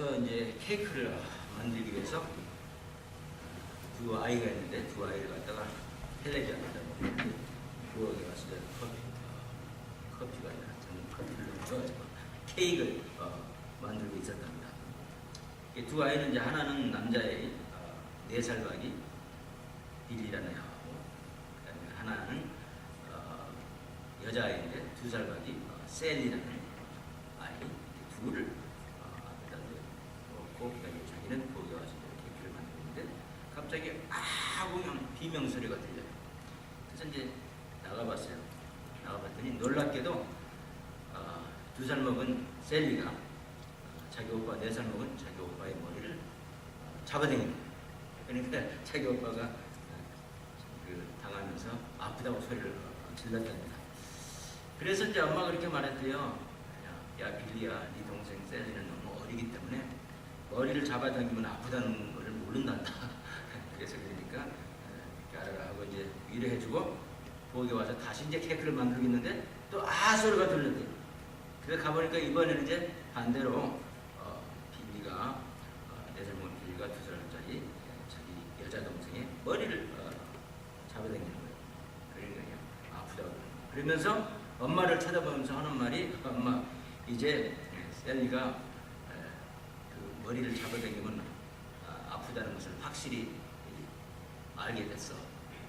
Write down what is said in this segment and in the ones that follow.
그래서 이제 케이크를 만들기 위해서 두 아이가 있는데 두 아이를 갖다가 텔레비전에다 부엌에 가서 커피가 아니라 저는 커피를 넣어가지고 케이크를 만들고 있었답니다. 두 아이는 이제 하나는 남자의 4살 박이 빌리라는 애하고, 그다음에 하나는 여자아이인데 2살 박이 셀리라는 아이, 둘을 앞에다 놓고 그다음에 자기는 거기 와서 케이크를 만들고 있는데 갑자기 그냥 비명소리가 들려요. 그래서 이제 나가봤어요. 나가봤더니 놀랍게도 2살 먹은 셀리가 자기 오빠 4살 먹은 자기 오빠의 머리를 잡아당깁니다. 그러니까 자기 오빠가 당하면서 아프다고 소리를 질렀답니다. 그래서 이제 엄마가 그렇게 말했대요. 야 빌리야, 네 동생 셀리는 너무 어리기 때문에 머리를 잡아당기면 아프다는 걸 모른단다. 그래서 그러니까 알아라 하고 이제 위로해주고 거기 와서 다시 이제 케이크를 만들고 있는데 또 소리가 들렸대요. 그래서 가보니까 이번에는 이제 반대로 빌리가 4살 먹은 빌리가 2살짜리 자기 여자 동생의 머리를 잡아당기는 거예요. 그러니까 아프다고 그러면서 엄마를 쳐다보면서 하는 말이, 엄마 이제 셀리가 그 머리를 잡아당기면 아프다는 것을 확실히 알게 됐어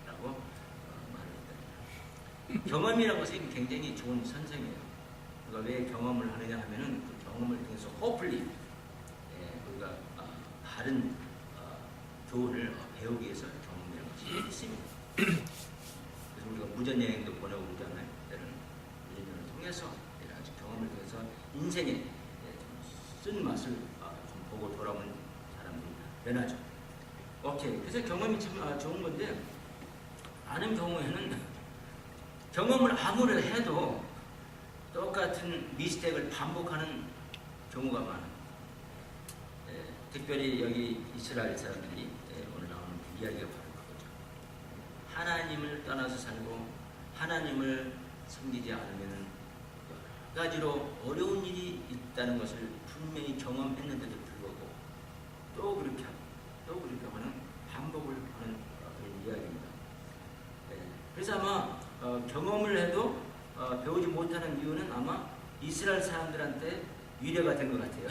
라고 말을 했답니다. 경험이라는 것은 굉장히 좋은 선생이에요. 우리가 왜 경험을 하느냐 하면은 그 경험을 통해서 호플리 우리가 바른 교훈을 배우기 위해서 경험이라는 것이 있습니다. 그래서 우리가 무전여행도 보내고 그러잖아요. 때로는 무전여행을 통해서 여러 가지 경험을 통해서 인생의 쓴 맛을 좀 보고 돌아오는 사람들이 변하죠. 오케이. 그래서 경험이 참 좋은 건데, 많은 경우에는 경험을 아무리 해도 똑같은 미스텍을 반복하는 경우가 많아요. 특별히 여기 이스라엘 사람들이 오늘 나오는 그 이야기가 바로 그거죠. 하나님을 떠나서 살고 하나님을 섬기지 않으면 여러 가지로 어려운 일이 있다는 것을 분명히 경험했는데도 불구하고 또 그렇게 하고 또 그렇게 하는 반복을 하는 그런 이야기입니다. 그래서 아마 경험을 해도 배우지 못하는 이유는 아마 이스라엘 사람들한테 위례가 된 것 같아요.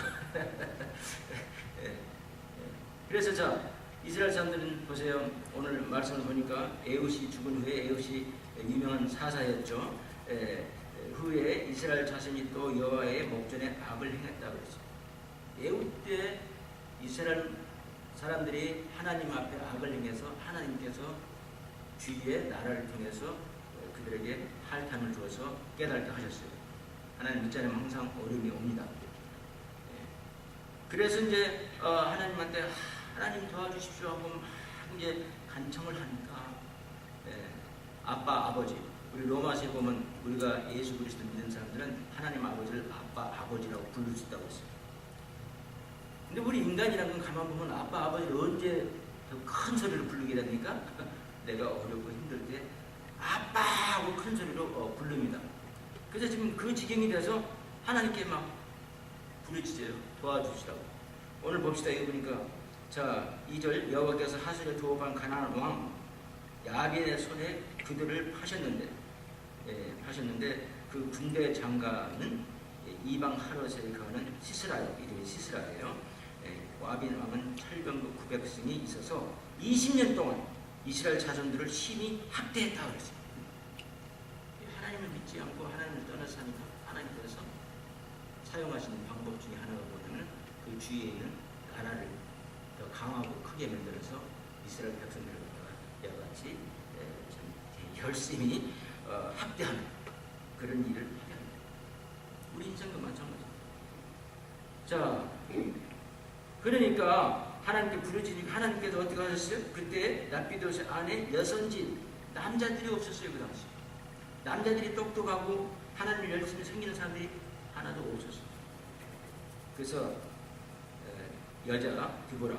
그래서 자, 이스라엘 사람들은 보세요. 오늘 말씀을 보니까 에훗이 죽은 후에, 에훗이 유명한 사사였죠. 후에 이스라엘 자손이 또 여호와의 목전에 악을 행했다고 그랬어요. 에훗 때 이스라엘 사람들이 하나님 앞에 악을 행해서 하나님께서 주위의 나라를 통해서 그들에게 할탄을 주어서 깨닫게 하셨어요. 하나님 믿자면 항상 어려움이 옵니다. 그래서 이제 하나님한테 하나님 도와주십시오 하고 막 이제 간청을 하니까 아빠, 아버지, 우리 로마서에 보면 우리가 예수 그리스도 믿는 사람들은 하나님 아버지를 아빠, 아버지라고 부를 수 있다고 했어요. 근데 우리 인간이라는 건 가만 보면 아빠, 아버지를 언제 더 큰 소리로 부르게 됩니까? 내가 어렵고 힘들 때 아빠 하고 큰 소리로 부릅니다. 그래서 지금 그 지경이 돼서 하나님께 막 부르짖어요. 도와주시라고. 오늘 봅시다. 여기 보니까 자 2절 여호와께서 하술에 두어간 가나안 왕 야빈의 손에 그들을 파셨는데 그 군대 장관은 이방 하롯에 거하는 시스라요. 이름이 시스라예요. 야빈 왕은 철병거 900승이 있어서 20년 동안 이스라엘 자손들을 심히 학대했다 그랬어요. 하나님을 믿지 않고 하나님을 떠나서 사니까 하나님께서 사용하시는 방법 중에 하나가 뭐냐면 그 주위에 있는 나라를 더 강하고 크게 만들어서 이스라엘 백성들을 갖다가 여같이 열심히 학대하는 그런 일을 하게 합니다. 우리 인생도 마찬가지입니다. 자, 그러니까 하나님께 부르짖으니까 하나님께서 어떻게 하셨어요? 그때 랍비도스 안에 여선진 남자들이 없었어요. 그 당시 남자들이 똑똑하고 하나님을 열심히 섬기는 사람들이 하나도 없었어요. 그래서 여자 디보라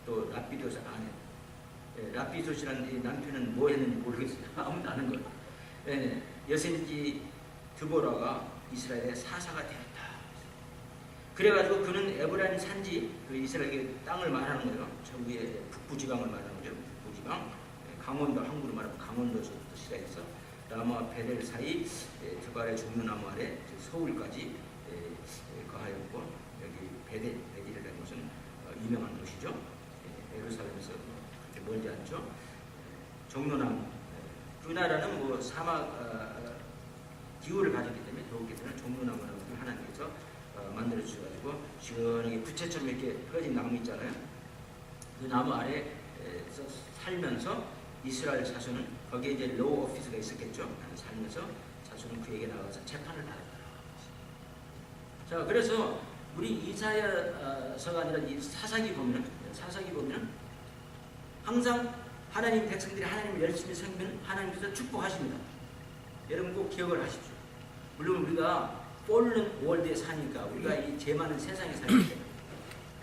또 랍비도스 아내 랍비도스라는 남편은 뭐 했는지 모르겠어요. 아무도 아는 거예요. 여선지 디보라가 이스라엘의 사사가 되었다. 그래가지고 그는 에브라임 산지, 그 이스라엘 땅을 말하는 거예요. 전부의 북부 지방을 말하는 거죠. 북부 지방, 강원도, 한국으로 말하면 강원도에서부터 시작해서 라마 베델 사이 드발의 종려나무 아래 서울까지 거하였고, 여기 베델이라는 곳은 유명한 도시죠. 예루살렘에서 그렇게 멀지 않죠. 종려나무, 그 나라는 뭐 사막 기후를 가졌기 때문에 더웠기 때문에 종려나무라는 것을 하나님께서 만들어 주셔가지고 시원하게 부채처럼 이렇게 펴진 나무 있잖아요. 그 나무 아래에서 살면서 이스라엘 자손은 거기에 이제 로우 오피스가 있었겠죠. 살면서 자손은 그에게 나가서 재판을 받았다. 자, 그래서 우리 이사야서가 아니라 이 사사기 보면 항상 하나님 백성들이 하나님을 열심히 섬기면 하나님께서 축복하십니다. 여러분 꼭 기억을 하십시오. 물론 우리가 폴른 월드에 사니까, 우리가 이 죄 많은 세상에 살기 때문에,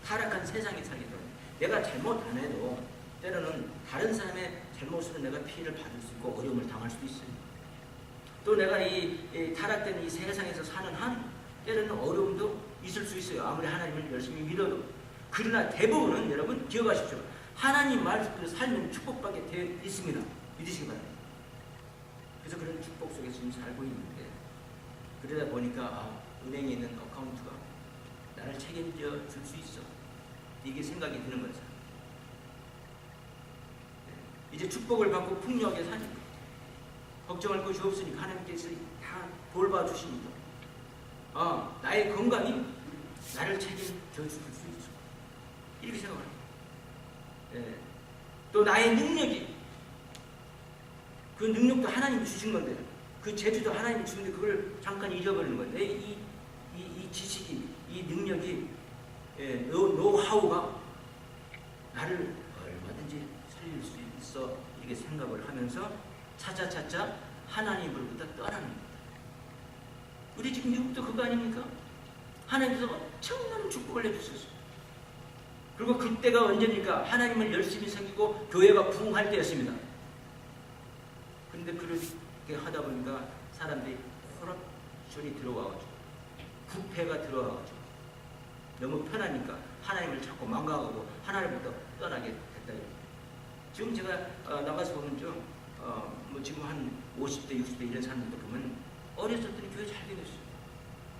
타락한 세상에 살기 때문에 내가 잘못 안 해도 때로는 다른 사람의 잘못으로 내가 피해를 받을 수 있고 어려움을 당할 수도 있어요. 또 내가 이 타락된 이 세상에서 사는 한 때로는 어려움도 있을 수 있어요. 아무리 하나님을 열심히 믿어도. 그러나 대부분은 여러분 기억하십시오. 하나님 말씀대로 살면 축복받게 되어 있습니다. 믿으시기 바랍니다. 그래서 그런 축복 속에 지금 살고 있는데, 그러다 보니까 은행에 있는 어카운트가 나를 책임져 줄 수 있어. 이게 생각이 드는 거죠. 이제 축복을 받고 풍요하게 사니까 걱정할 것이 없으니까 하나님께서 다 돌봐주십니다. 나의 건강이 나를 책임져 줄 수 있어. 이렇게 생각합니다. 또 나의 능력이, 그 능력도 하나님이 주신 건데, 그 재주도 하나님이 주는데 그걸 잠깐 잊어버리는 건데, 이 지식이, 이 능력이, 노하우가 나를 얼마든지 살릴 수 있어. 이렇게 생각을 하면서 차차 하나님으로부터 떠나는 겁니다. 우리 지금 미국도 그거 아닙니까? 하나님께서 엄청난 축복을 해주셨어요. 그리고 그때가 언제입니까? 하나님을 열심히 섬기고 교회가 부흥할 때였습니다. 그런데 그렇게 하다 보니까 사람들이 코럽션이 들어와가지고, 부패가 들어와가지고, 너무 편하니까 하나님을 자꾸 망각하고 하나님부터 떠나게 됐다. 지금 제가 나가서 보면요, 뭐 지금 한 50대, 60대 이런 사람들도 보면 어렸을 때는 교회 잘 되겠어요.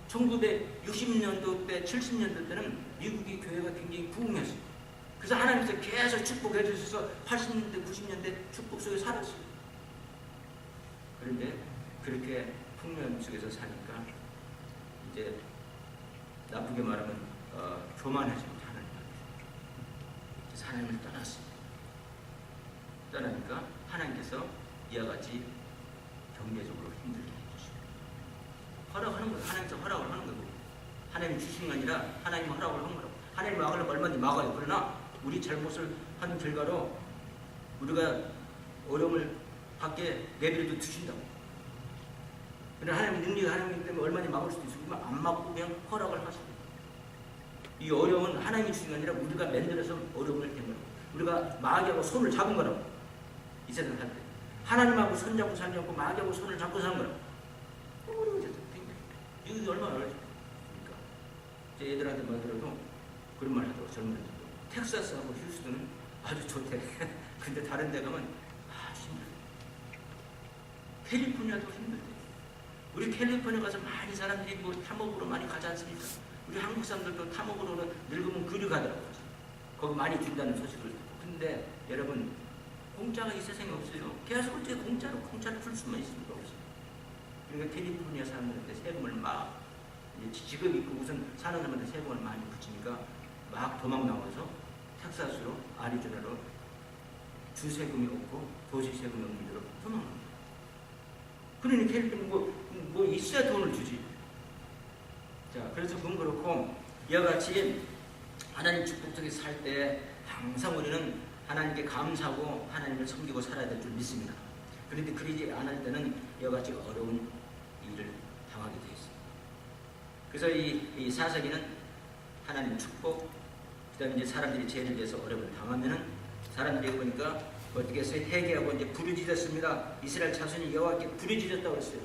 1960년도 때, 70년도 때는 미국의 교회가 굉장히 부흥했어요. 그래서 하나님께서 계속 축복해 주셔서 80년대, 90년대 축복 속에 살았어요. 그런데 그렇게 풍년 속에서 사니까 이제 나쁘게 말하면 교만해집니다. 하나님 앞에. 그래서 하나님을 떠났습니다. 떠나니까 하나님께서 이와 같이 경제적으로 힘들게 해주시고 허락하는 거예요. 하나님께서 허락을 하는 거고, 하나님이 주시는 게 아니라 하나님이 허락을 한 거라고. 하나님이 막으려면 얼마든지 막아요. 그러나 우리 잘못을 한 결과로 우리가 어려움을 받게 내버려도 두신다고. 그러나 하나님 능력이 하나님 때문에 얼마든지 막을 수도 있고, 안 막고 그냥 허락을 하십니다. 이 어려움은 하나님이 주신 게 아니라 우리가 만들어서 어려움을 된 거라고. 우리가 마귀하고 손을 잡은 거라고. 이 세상 살 때 하나님하고 손잡고 살지 않고 마귀하고 손을 잡고 사는 거라고. 이게 얼마나 어렵습니까? 제 애들한테 말들어도 그런 말 하더라고. 젊은 애들도 텍사스하고 휴스턴은 아주 좋대. 근데 다른 데 가면 아주 힘들대. 캘리포니아도 힘들대. 우리 캘리포니아 가서 많이 사람들이 뭐 탐욕으로 많이 가지 않습니까? 우리 한국 사람들도 탐욕으로는 늙으면 그리 가더라고요. 거기 많이 준다는 소식을 듣고. 근데 여러분, 공짜가 이 세상에 없어요. 계속 어떻게 공짜로 풀 수만 있습니까? 없어요. 그러니까 캘리포니아 사람들한테 세금을 막, 직업 있고 우선 사는 사람한테 세금을 많이 붙이니까 막 도망 나와서 텍사스로, 아리조나로 주세금이 없고 도시세금이 없는 데로 도망갑니다. 그러니 캘리포니아 뭐 있어야 돈을 주지. 자, 그래서 그건 그렇고, 이와 같이 하나님 축복 속에 살 때 항상 우리는 하나님께 감사하고 하나님을 섬기고 살아야 될 줄 믿습니다. 그런데 그러지 않을 때는 이와 같이 어려운 일을 당하게 되어 있습니다. 그래서 이 사사기는 하나님 축복, 그 다음에 이제 사람들이 죄를 지어서 어려움을 당하면은 사람들이 보니까 어떻게 해서 회개하고 이제 부르짖었습니다. 이스라엘 자손이 여호와께 부르짖었다고 했어요.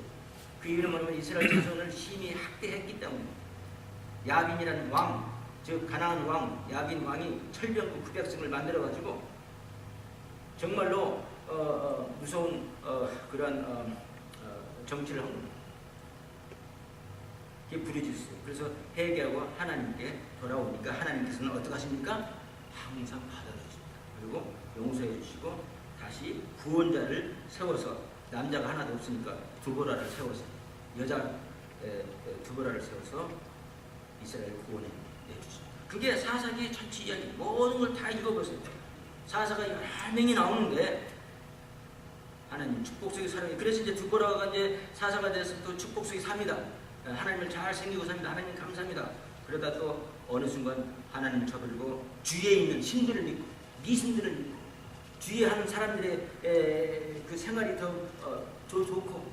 그 이유는 뭐냐면 이스라엘 자손을 심히 학대했기 때문에 야빈이라는 왕, 즉 가나안 왕 야빈 왕이 철병국 그 백성을 만들어 가지고 정말로 무서운 그런 정치를 한 겁니다. 이게 부르짖었어요. 그래서 회개하고 하나님께 돌아오니까 하나님께서는 어떻게 하십니까? 항상 받아주십니다. 그리고 용서해 주시고 다시 구원자를 세워서 남자가 하나도 없으니까 두보라를 세워서 여자 두보라를 세워서 이스라엘 구원해 주십니다. 그게 사사기의 전체 이야기 모든 걸 다 읽어보세요. 사사가 여러 명이 나오는데 하나님 축복 속에 살아요. 그래서 이제 두보라가 이제 사사가 돼서 또 축복 속에 삽니다. 하나님을 잘 챙기고 삽니다. 하나님 감사합니다. 그러다 또 어느 순간 하나님을 저버리고 주위에 있는 신들을 믿고 미신들을 믿고 주위에 하는 사람들의 그 생활이 더 좋고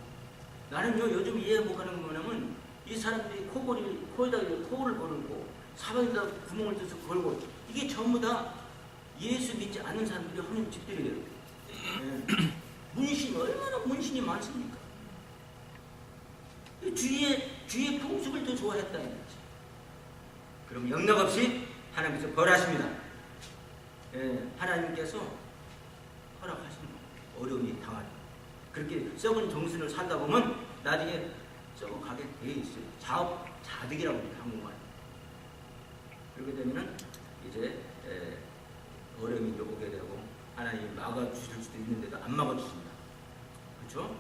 나는요 요즘 이해 못하는 거 뭐냐면 이 사람들이 코에다 코를 고르고 사방에다 구멍을 뚫어서 걸고 이게 전부 다 예수 믿지 않는 사람들이 하는 집들이에요. 문신 얼마나 문신이 많습니까? 주위의 풍습을 더 좋아했다는 거지. 그럼 영락 없이 하나님께서 벌하십니다. 하나님께서 허락하시는 어려움이 당하는 그렇게 썩은 정신을 살다 보면 나중에 썩어가게 돼 있어요. 자업자득이라고 합니다. 한국말. 그렇게 되면은 이제 어려움이 오게 되고 하나님이 막아주실 수도 있는데도 안 막아주십니다. 그렇죠?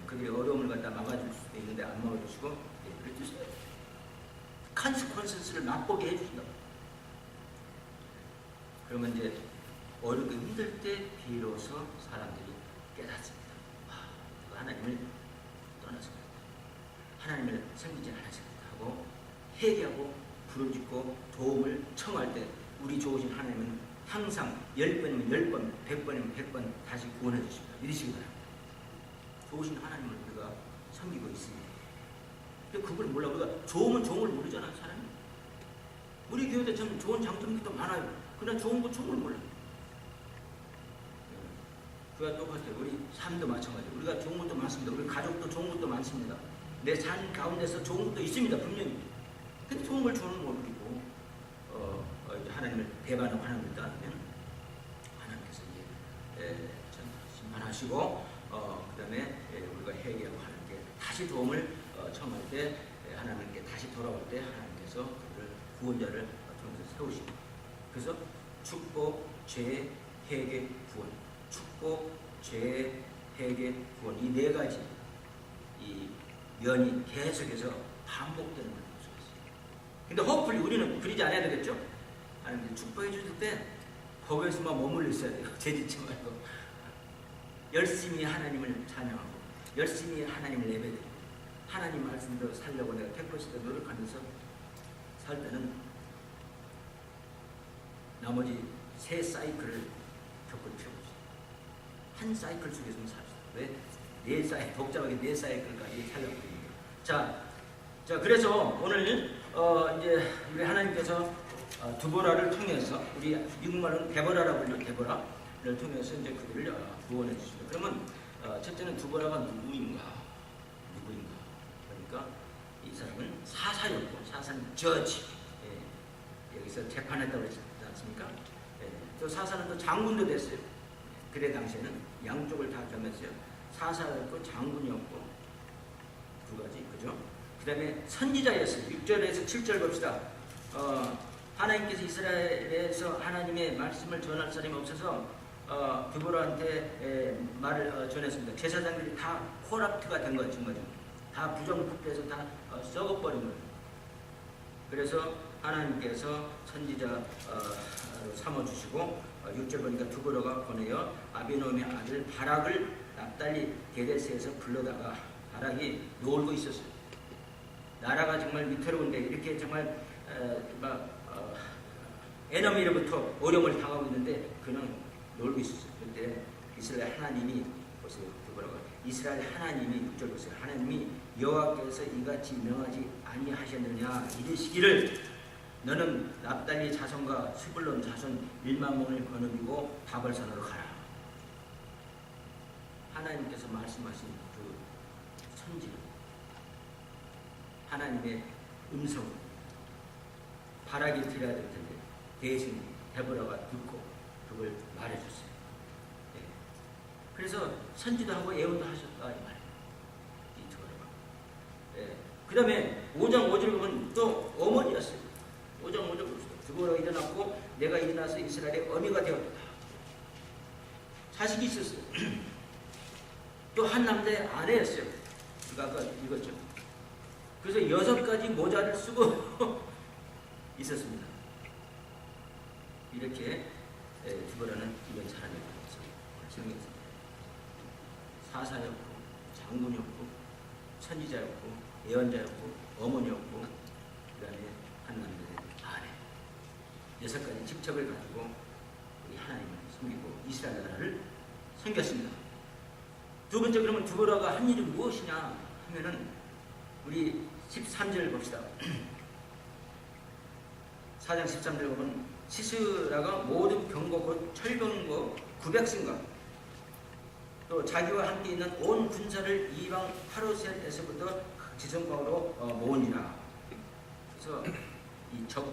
그들이 어려움을 갖다 막아줄 수도 있는데 안 막아주시고 그렇게 컨시퀀스를 맛보게 해주신다고. 그러면 이제 어렵고 힘들 때 비로소 사람들이 깨닫습니다. 하나님을 떠났습니다. 하나님을 섬기지 않았습니다. 하고 회개하고 부르짖고 도움을 청할 때 우리 좋으신 하나님은 항상 10번이면 10번, 100번이면 100번 다시 구원해 주십니다. 이러시기 바랍니다. 좋으신 하나님을 우리가 섬기고 있습니다. 근데 그걸 몰라. 우리가 좋으면 좋은 걸 모르잖아요. 사람이. 우리 교회도 참 좋은 장점이 더 많아요. 그러나 좋은 거 좋은 걸 몰라요. 그와 똑같아요. 우리 삶도 마찬가지예요. 우리가 좋은 것도 많습니다. 우리 가족도 좋은 것도 많습니다. 내 삶 가운데서 좋은 것도 있습니다. 분명히. 근데 좋은 걸 주는 모르고 하나님을 배반하고 하나님을 따르면 하나님께서 이제 심판하시고 그 다음에 우리가 회개하고 하나님께 다시 도움을 청할 때 하나님께 다시 돌아올 때 하나님께서 그를 구원자를 통해서 세우십니다. 그래서 축복, 죄, 회개, 구원. 축복, 죄, 회개, 구원. 이 네 가지 이 면이 계속해서 반복되는 걸 볼 수 있어요. 근데 호프리 우리는 그러지 않아야 되겠죠? 하나님 축복해 주실 때 거기에서만 머물러 있어야 돼요. 죄짓지 말고 열심히 하나님을 찬양하고 열심히 하나님을 예배드리고 하나님 말씀대로 살려고 내가 100% 노력하면서 살 때는 나머지 세 사이클을 겪을 필요가 없어요. 한 사이클 속에서만 삽시다. 왜? 네 사이클, 복잡하게 네 사이클까지 살려고 합니다. 자, 그래서 오늘 이제 우리 하나님께서 두보라를 통해서 우리 미국말로는 데보라라고 불려 데보라를 통해서 이제 그들을 구원해 주십니다. 그러면 첫째는 두보라가 누구인가? 그러니까 이 사람은 사사였고 사사는 저지. 여기서 재판했다고 했지 않습니까? 또 사사는 또 장군도 됐어요. 그래 당시에는 양쪽을 다 겸했어요. 사사였고 장군이었고 두 가지 그죠? 그 다음에 선지자였어요. 6절에서 7절 봅시다. 하나님께서 이스라엘에서 하나님의 말씀을 전할 사람이 없어서 드보라한테 말을 전했습니다. 제사장들이 다 코랍트가 된 거죠. 다 부정부패해서 다 썩어버린 거예요. 그래서 하나님께서 선지자로 삼아주시고 6절 보니까 드보라가 보내어 아비노함의 아들 바락을 납달리 게데스에서 불러다가 바락이 놀고 있었어요. 나라가 정말 위태로운데 이렇게 정말 에너미로부터 어려움을 당하고 있는데 그는 놀고 있었어요. 그때 이스라엘 하나님이 보세요. 드보라가 이스라엘 하나님이 6절 보세요. 하나님이 여호와께서 이같이 명하지 아니하셨느냐 이르시기를 너는 납달리 자손과 스불론 자손 1만명을 거느리고 다볼산으로 가라. 하나님께서 말씀하신 그 선지는 하나님의 음성 바라기 드려야 될 텐데 대신 데보라가 듣고 그걸 말해줬어요. 예. 그래서 선지도 하고 예언도 하셨다 이 말이에요. 이 데보라가. 예. 그 다음에 5장 5절 보면 또 어머니였어요. 5장 5절 보세요. 데보라가 일어났고 내가 일어나서 이스라엘의 어미가 되었다. 자식이 있었어요. 또 한 남자의 아내였어요. 우리가 아까 읽었죠. 그래서 6가지 모자를 쓰고 있었습니다. 이렇게 디보라는 이런 사람이었어요. 성경에서 사사였고 장군이었고 선지자였고 예언자였고 어머니였고 그 다음에 한 남자의 아내 6가지 직책을 가지고 우리 하나님을 섬기고 이스라엘 나라를 섬겼습니다. 두 번째 그러면 디보라가 한 일이 무엇이냐 하면은 우리 13절 봅시다. 4장 13절 보면 시스라가 모든 병거 곧 철병거 900승과 또 자기와 함께 있는 온 군사를 이방 하루셋에서부터 지성방으로 모으니라. 그래서 이 적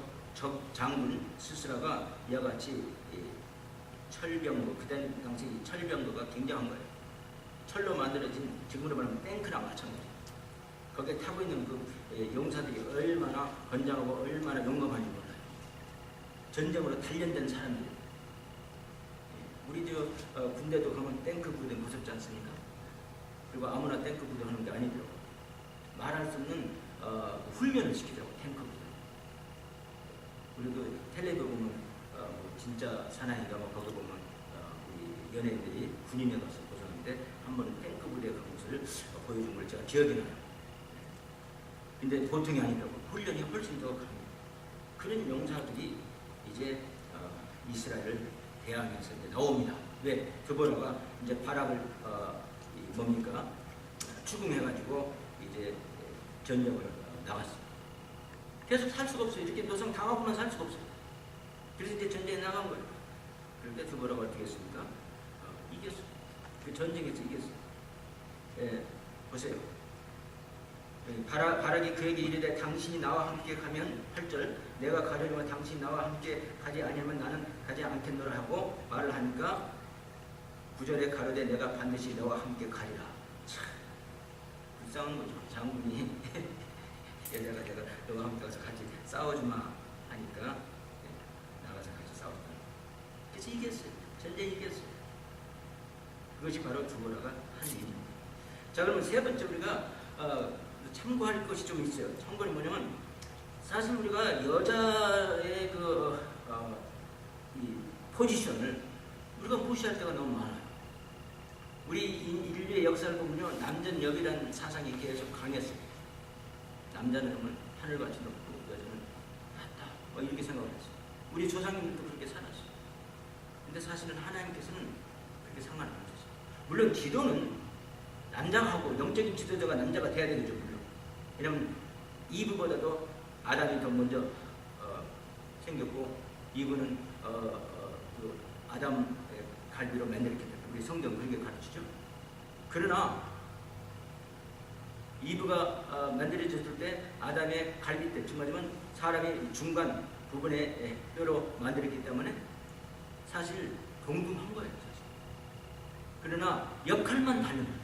장군 시스라가 이와 같이 철병거, 그때 당시 철병거가 굉장한 거예요. 철로 만들어진 지금으로 말하면 탱크랑 마찬가지예요. 거기에 타고 있는 그 용사들이 얼마나 건장하고 얼마나 용감한지 몰라요. 전쟁으로 단련된 사람들. 우리 군대도 그러면 탱크 부대 무섭지 않습니까? 그리고 아무나 탱크 부대 하는 게 아니더라고. 말할 수 없는 훈련을 시키더라고 탱크 부대. 우리도 텔레비 보면 진짜 사나이가 뭐 거기 보면 우리 연예인들이 군인에 가서 고생하는데 한번 탱크 부대 그 모습을 보여준 걸 제가 기억이 나요. 근데 보통이 아니라고 훈련이 훨씬 더 강해요. 그런 용사들이 이제 이스라엘을 대항해서 이제 나옵니다. 왜? 드보라가 이제 바락을 뭡니까? 추궁해가지고 이제 전쟁을 나갔어요. 계속 살 수가 없어요. 이렇게 노상 당하고만 살 수가 없어요. 그래서 이제 전쟁에 나간 거예요. 그런데 드보라가 어떻게 했습니까? 이겼어요. 그 전쟁에서 이겼어요. 예, 보세요. 바락이 그에게 이르되 당신이 나와 함께 가면 8절 내가 가려면 당신이 나와 함께 가지 아니하면 나는 가지 않겠노라 하고 말을 하니까 9절에 가로되 내가 반드시 너와 함께 가리라. 참 불쌍한 거죠. 장군이 여자가 내가 너와 함께 가서 같이 싸워주마 하니까 나가서 같이 싸웠다. 그래서 이겼어요. 전쟁 이겼어요. 그것이 바로 디보라가 한 일입니다. 자, 그러면 세 번째 우리가 참고할 것이 좀 있어요. 참고는 뭐냐면 사실 우리가 여자의 이 포지션을 우리가 무시할 때가 너무 많아요. 우리 인류의 역사를 보면요, 남전여비라는 사상이 계속 강했어요. 남자는 정말 하늘같이 높고 여자는 낮다. 뭐 이렇게 생각을 했어요. 우리 조상님들도 그렇게 살았어요. 근데 사실은 하나님께서는 그렇게 상관 안 하셨어요. 물론 기도는 남자하고 영적인 지도자가 남자가 돼야 되겠죠, 물론. 왜냐면 이브보다도 아담이 더 먼저 생겼고 이브는 그 아담의 갈비로 만들었기 때문에 우리 성경 그렇게 가르치죠. 그러나 이브가 만들어졌을 때 아담의 갈비 때 중간이면 사람의 중간 부분에 뼈로 만들었기 때문에 사실 동등한 거예요. 사실. 그러나 역할만 다른 거예요.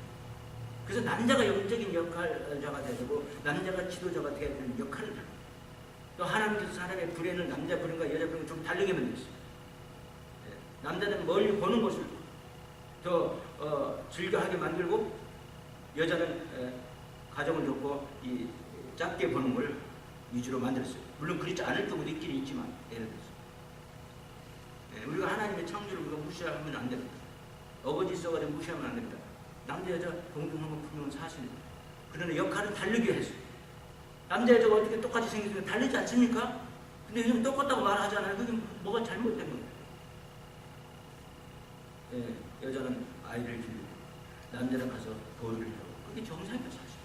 그래서 남자가 영적인 역할자가 되고 남자가 지도자가 되어야 되는 역할을 다른 거예요. 또 하나님께서 사람의 불행을 남자 불행과 여자 불행을 좀 다르게 만들었어요. 남자는 멀리 보는 것을 더 즐겨하게 만들고 여자는 가정을 돕고 이 작게 보는 걸 위주로 만들었어요. 물론 그렇지 않을 경우도 있기는 있지만 예를 들어서 우리가 하나님의 창조를 우리가 무시하면 안 됩니다. 어거지 써가지고 무시하면 안 됩니다. 남자 여자 동등한 건 분명한 사실입니다. 그러나 역할은 다르게 했어요. 남자 여자가 어떻게 똑같이 생겼으면 다르지 않습니까? 근데 요즘 똑같다고 말하잖아요. 그게 뭐가 잘못된 거예요. 여자는 아이를 기르고 남자는 가서 도리를 하고 그게 정상이에요, 사실.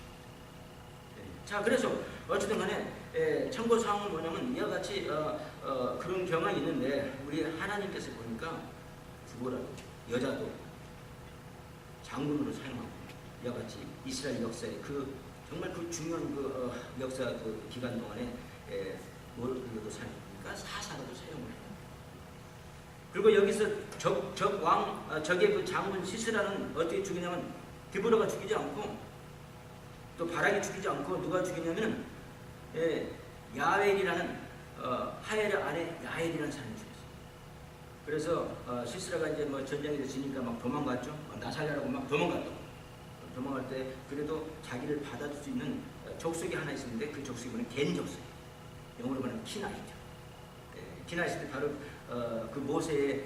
자, 그래서 어쨌든 간에 참고사항은 뭐냐면 이와 같이 그런 경향이 있는데 우리 하나님께서 보니까 디보라도 여자도 장군으로 사용하고 이와 같이 이스라엘 역사에 정말 그 중요한 역사 그 기간 동안에 뭘로도 사용하니까 사사로도 사용을 해요. 그리고 여기서 적의 그 장군 시스라는 어떻게 죽이냐면 디보라가 죽이지 않고 또 바락이 죽이지 않고 누가 죽이냐면은 야엘이라는 하엘 아래 야엘이라는 사람이 죽였어요. 그래서 시스라가 이제 뭐 전쟁에서 지니까 막 도망갔죠. 나 살려라고 막 도망갔죠. 도망갈 때 그래도 자기를 받아줄 수 있는 족속이 하나 있었는데 그 족속이 뭐냐 겐 족속. 영어로 말하면 키나이트. 키나이트 바로 그 모세의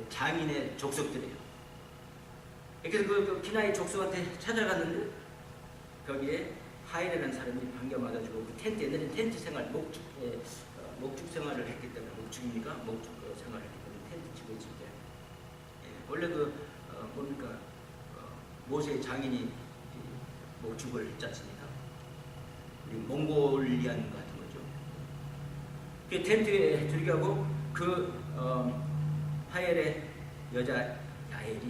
장인의 족속들이에요. 그래서 그 키나이 족속한테 찾아갔는데 거기에 하일이라는 사람이 반겨 맞아주고 그 텐트 옛날에 텐트 생활 목축 생활을 했기 때문에 목축이니까 목축 생활을 했기 때문에 텐트 치고 있을 때 원래 뭡니까 모세의 장인이 목축을 했지 않습니까? 우리 몽골리안 같은 거죠. 그 텐트에 들어가고 그 하엘의 여자 야엘이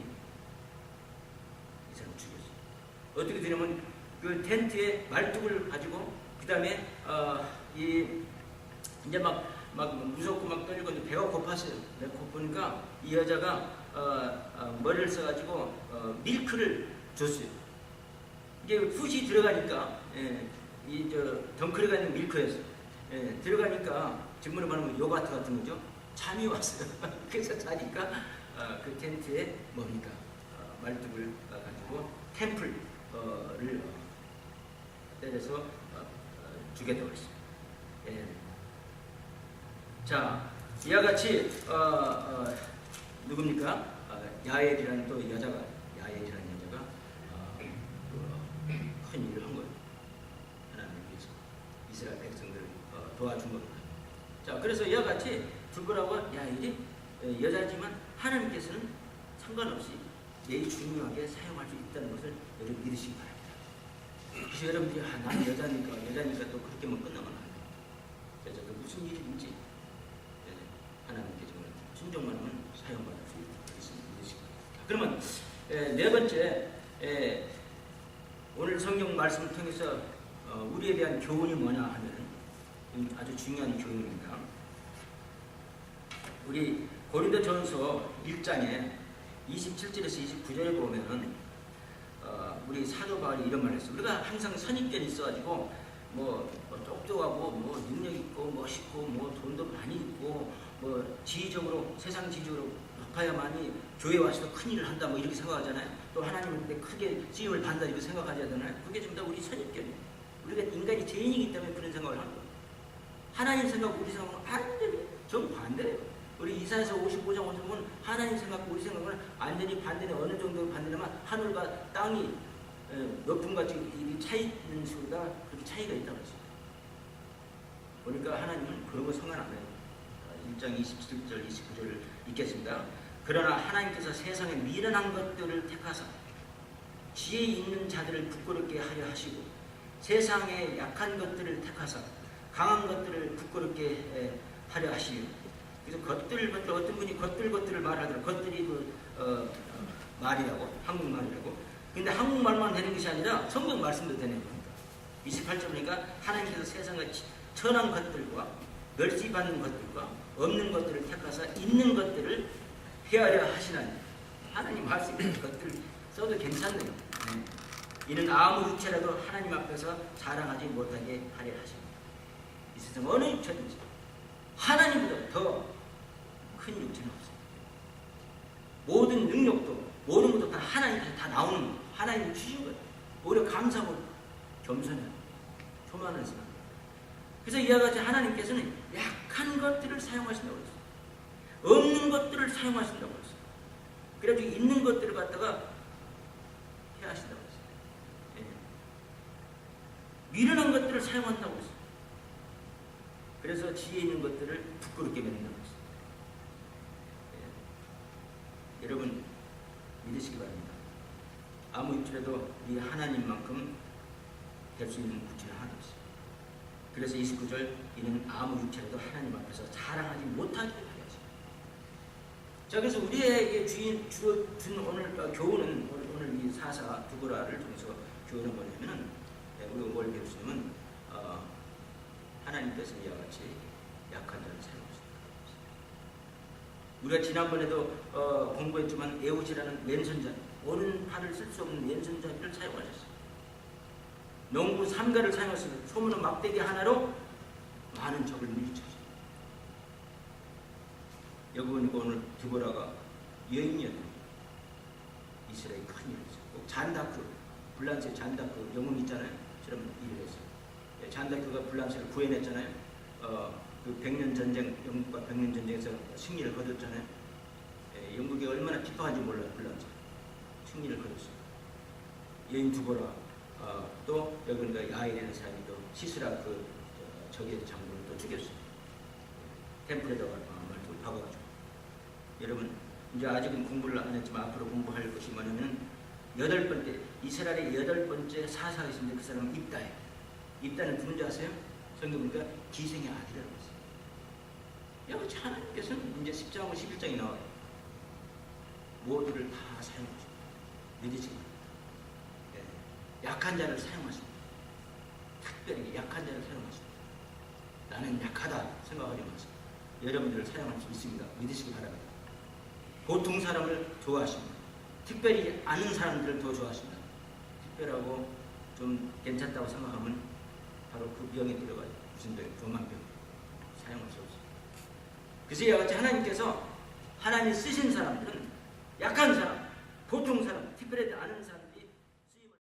이 사람 죽였어요. 어떻게 되냐면 그 텐트에 말뚝을 가지고 그 다음에 이제 막 무섭고 막 떨리고 배가 고팠어요. 배가 고프니까 이 여자가 머리를 써가지고 밀크를 줬어요. 이게 풋이 들어가니까 이 덩크리가 있는 밀크였어요. 들어가니까 지금으로 말하면 요거트 같은 거죠. 잠이 왔어요. 그래서 자니까 그 텐트에 뭡니까 말뚝을 가지고 템플을 때려서 죽였다고 했어요. 자, 이와 같이 누굽니까? 야엘이라는 또 여자가 큰 일을 한 거예요. 하나님 위해서 이스라엘 백성들을 도와준 겁니다. 자, 그래서 이와 같이 두고라고 야엘이 여자지만 하나님께서는 상관없이 매우 중요하게 사용할 수 있다는 것을 여러분 믿으시기 바랍니다. 그래서 여러분들이 나는 여자니까 또 그렇게만 끝나면 안 돼요. 여자도 무슨 일이든지 하나님께 정말 순종만 하면 사용받을 수 있습니다. 믿으시기 바랍니다. 그러면 네 번째 오늘 성경 말씀을 통해서 우리에 대한 교훈이 뭐냐 하면 아주 중요한 교훈입니다. 우리 고린도전서 1장에 27절에서 29절에 보면은 우리 사도 바울이 이런 말을 했어요. 우리가 항상 선입견이 있어가지고 뭐 똑똑하고 뭐 능력 있고 멋있고 뭐 돈도 많이 있고 뭐 지위적으로 세상 지위적으로 높아야만이 교회 와서 큰 일을 한다 뭐 이렇게 생각하잖아요. 또 하나님한테 크게 쓰임을 받는다 이렇게 생각하지 않나요? 그게 전부 다 우리 선입견이에요. 우리가 인간이 죄인이기 때문에 그런 생각을 하는 거예요. 하나님 생각 우리 생각은 완전히 정반대예요. 우리 이사야서 55장 5절 보면 하나님 생각과 우리 생각은 완전히 반대네. 어느 정도 반대냐면 하늘과 땅이 높음과 이 차이 있는 수가 그렇게 차이가 있다고 했습니다. 보니까 하나님은 그런 거 상관 안 해요. 1장 27절 29절을 읽겠습니다. 그러나 하나님께서 세상에 미련한 것들을 택하사 지혜 있는 자들을 부끄럽게 하려 하시고 세상에 약한 것들을 택하사 강한 것들을 부끄럽게 하려 하시며 그래서 것들 어떤 분이 것들을 말하더라고요. 것들이 말이라고 한국말이라고. 근데 한국말만 되는 것이 아니라 성경 말씀도 되는 겁니다. 28절 보니까 하나님께서 세상의 천한 것들과 멸시받는 것들과 없는 것들을 택하사 있는 것들을 헤아려 하시나니 하나님 말씀 것들 써도 괜찮네요. 이는 아무 육체라도 하나님 앞에서 자랑하지 못하게 하려 하십니다. 이 세상 어느 육체든지 하나님보다 더 큰 육체는 없습니다. 모든 능력도 모든 것도 다 하나님께서 다 나오는 거예요. 하나님이 주신 거예요. 오히려 감사하고 겸손해요. 교만한 사람. 그래서 이와 같이 하나님께서는 약한 것들을 사용하신다고 했어요. 없는 것들을 사용하신다고 했어요. 그래가지고 있는 것들을 갖다가 해하신다고 했어요. 미련한 것들을 사용한다고 했어요. 그래서 지혜 있는 것들을 부끄럽게 만든다고 했어요. 여러분 믿으시기 바랍니다. 아무 육체라도 우리 하나님만큼 될 수 있는 구체는 하나도 없어요. 그래서 29절 이는 아무 육체라도 하나님 앞에서 자랑하지 못하게 하려 하십니다. 자, 그래서 우리에게 주로 준 오늘 교훈은 오늘 이 사사 두고라를 통해서 교훈은 뭐냐면은 우리가 뭘 배울 수 있냐면 하나님께서 이와 같이 약한 자를 사용하신다. 우리가 지난번에도 공부했지만 에웃이라는 왼손잡이, 오른팔을 쓸 수 없는 왼손잡이를 사용하셨어요. 농부 삼가를 사용했습니다. 소문은 막대기 하나로 많은 적을 물리쳤어요. 여기 보니까 오늘 디보라가 여인이었는데 이스라엘 큰 일을 했어요. 꼭 잔다크, 블란세 잔다크 영웅 있잖아요. 저런 일을 했어요. 잔다크가 블란세를 구해냈잖아요. 그 백년 전쟁, 영국과 백년 전쟁에서 승리를 거뒀잖아요. 영국이 얼마나 기뻐한지 몰라요. 블란세 승리를 거뒀어요. 여인 디보라, 또 여기 보니까 야일이라는 사람이 또 시스라 그 적의 장군을 또 죽였어요. 템플에다가 말뚝을 박아가지고. 여러분 이제 아직은 공부를 안 했지만 앞으로 공부할 것이 뭐냐면 8번째 이스라엘의 8번째 사사가 있습니다. 그 사람은 입다예요. 입다는 누군지 아세요? 성경 보니까 기생의 아들이라고 했어요. 여기 하나님께서는 이제 10장하고 11장이 나와요. 모두를 다 사용하십니다. 믿으시고 약한 자를 사용하십니다. 특별히 약한 자를 사용하십니다. 나는 약하다 생각하지 마세요. 여러분들을 사용할 수 있습니다. 믿으시기 바랍니다. 보통 사람을 좋아하십니다. 특별히 아는 사람들을 더 좋아하십니다. 특별하고 좀 괜찮다고 생각하면 바로 그 병에 들어가요. 무슨 병? 교만병. 사용할 수 없어요. 그래서 이와 같이 하나님께서 하나님이 쓰신 사람들은 약한 사람, 보통 사람, 특별히 아는 사람